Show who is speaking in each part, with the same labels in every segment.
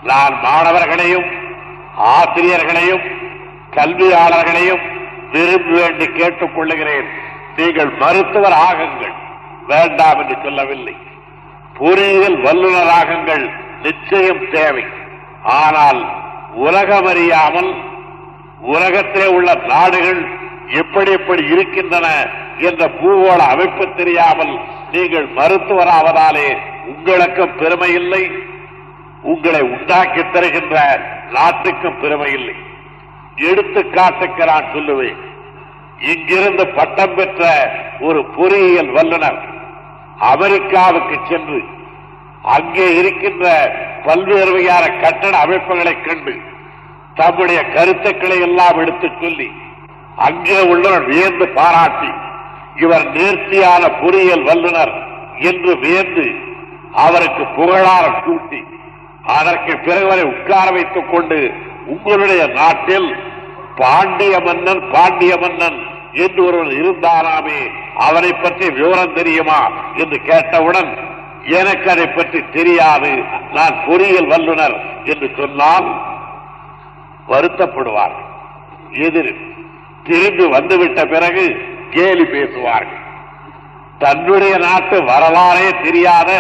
Speaker 1: நான் மாணவர்களையும் ஆசிரியர்களையும் கல்வியாளர்களையும் விரும்பி வேண்டி கேட்டுக் கொள்ளுகிறேன். நீங்கள் மருத்துவர் ஆகுங்கள், வேண்டாம் என்று சொல்லவில்லை. பொறியியல் வல்லுநராகுங்கள், நிச்சயம் தேவை. ஆனால் உலகம் அறியாமல் உலகத்திலே உள்ள நாடுகள் எப்படி எப்படி இருக்கின்றன என்ற பூகோள அமைப்பு தெரியாமல் நீங்கள் மருத்துவராவதாலே உங்களுக்கும் பெருமை இல்லை, உங்களை உண்டாக்கி தருகின்ற நாட்டுக்கும் பெருமை இல்லை. எடுத்துக்காட்டுக்கு நான் சொல்லுவேன். இங்கிருந்து பட்டம் பெற்ற ஒரு பொறியியல் வல்லுநர் அமெரிக்காவுக்கு சென்று அங்கே இருக்கின்ற பல்வேறு வகையான கட்டட அமைப்புகளை கண்டு தம்முடைய கருத்துக்களை எல்லாம் எடுத்துச் சொல்லி அங்கே உள்ளவர் வியந்து பாராட்டி இவர் நேர்த்தியான பொறியியல் வல்லுநர் என்று வியந்து அவருக்கு புகழாரம் சூட்டி அதற்கு பிறகு வரை உட்கார வைத்துக் கொண்டு உங்களுடைய நாட்டில் பாண்டிய மன்னன் என்று ஒருவர் இருந்தாராமே, அவரை பற்றி விவரம் தெரியுமா என்று கேட்டவுடன் எனக்கு அதை பற்றி தெரியாது, நான் பொறியியல் வல்லுநர் என்று சொன்னால் வருத்தப்படுவார்கள். எதிர் திரும்பி வந்துவிட்ட பிறகு கேலி பேசுவார்கள். தன்னுடைய நாட்டு வரலாறே தெரியாத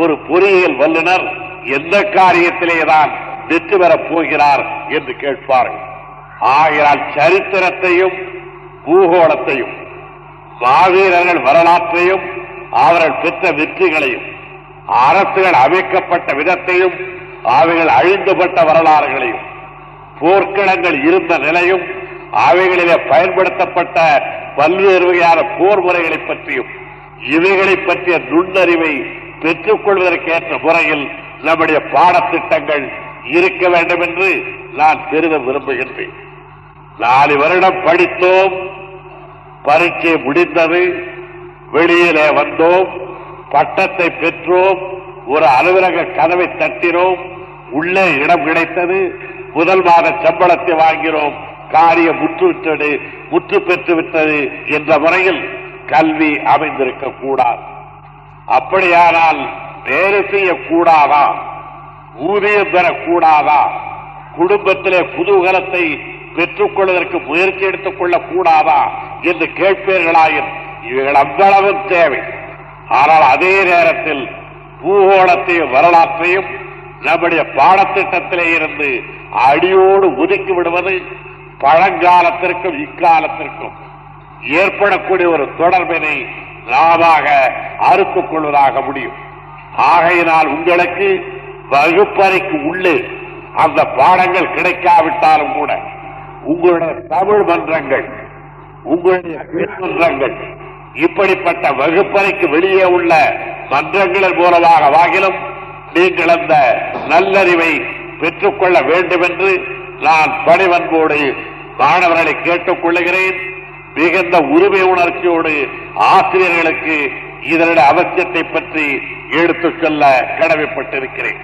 Speaker 1: ஒரு பொறியியல் வல்லுநர் எந்த காரியத்திலேதான் வெற்றி பெறப் போகிறார் என்று கேட்பார்கள். ஆகையால் சரித்திரத்தையும் பூகோளத்தையும் மாவீரர்கள் வரலாற்றையும் அவர்கள் பெற்ற வெற்றிகளையும் அரசுகள் அமைக்கப்பட்ட விதத்தையும் அவைகள் அழிந்துபட்ட வரலாறுகளையும் போர்க்களங்கள் இருந்த நிலையும் அவைகளிலே பயன்படுத்தப்பட்ட பல்வேறு வகையான போர் முறைகளை பற்றியும் இவைகளை பற்றிய நுண்ணறிவை பெற்றுக் கொள்வதற்கேற்ற முறையில் நம்முடைய பாடத்திட்டங்கள் இருக்க வேண்டும் என்று நான் பெருக விரும்புகின்றேன். 4 வருடம் படித்தோம், பரீட்சை முடிந்தது, வெளியிலே வந்தோம், பட்டத்தை பெற்றோம், ஒரு அலுவலக கதவை தட்டினோம், உள்ளே இடம் கிடைத்தது, முதல் மாத சம்பளத்தை வாங்கினோம், காரியம் முற்று பெற்று விட்டது என்ற முறையில் கல்வி அமைந்திருக்க கூடாது. அப்படியானால் வேலை செய்யக்கூடாதா, ஊதியம் பெறக்கூடாதா, குடும்பத்திலே குதூகலத்தை பெற்றுக் கொள்வதற்கு முயற்சி எடுத்துக் கொள்ளக் கூடாதா என்று கேட்பீர்களாயின் இவைகள் அவ்வளவும் தேவை. ஆனால் அதே நேரத்தில் பூகோளத்தையும் வரலாற்றையும் நம்முடைய பாடத்திட்டத்திலே இருந்து அடியோடு ஒதுக்கி விடுவது பழங்காலத்திற்கும் இக்காலத்திற்கும் ஏற்படக்கூடிய ஒரு தொடர்பினை நாம அறுத்துக் கொள்வதாக முடியும். ஆகையினால் உங்களுக்கு வகுப்பறைக்கு உள்ளே அந்த பாடங்கள் கிடைக்காவிட்டாலும் கூட உங்களுடைய தமிழ் மன்றங்கள், உங்களுடைய மன்றங்கள், இப்படிப்பட்ட வகுப்பறைக்கு வெளியே உள்ள மன்றங்களின் மூலமாக வாகிலும் நீங்கள் அந்த நல்லறிவை பெற்றுக்கொள்ள வேண்டும் என்று நான் பணிவன்போடு மாணவர்களை கேட்டுக் கொள்ளுகிறேன். மிகுந்த உரிமை உணர்ச்சியோடு ஆசிரியர்களுக்கு இதனுடைய அவசியத்தை பற்றி எடுத்துச் சொல்ல கடமைப்பட்டிருக்கிறேன்.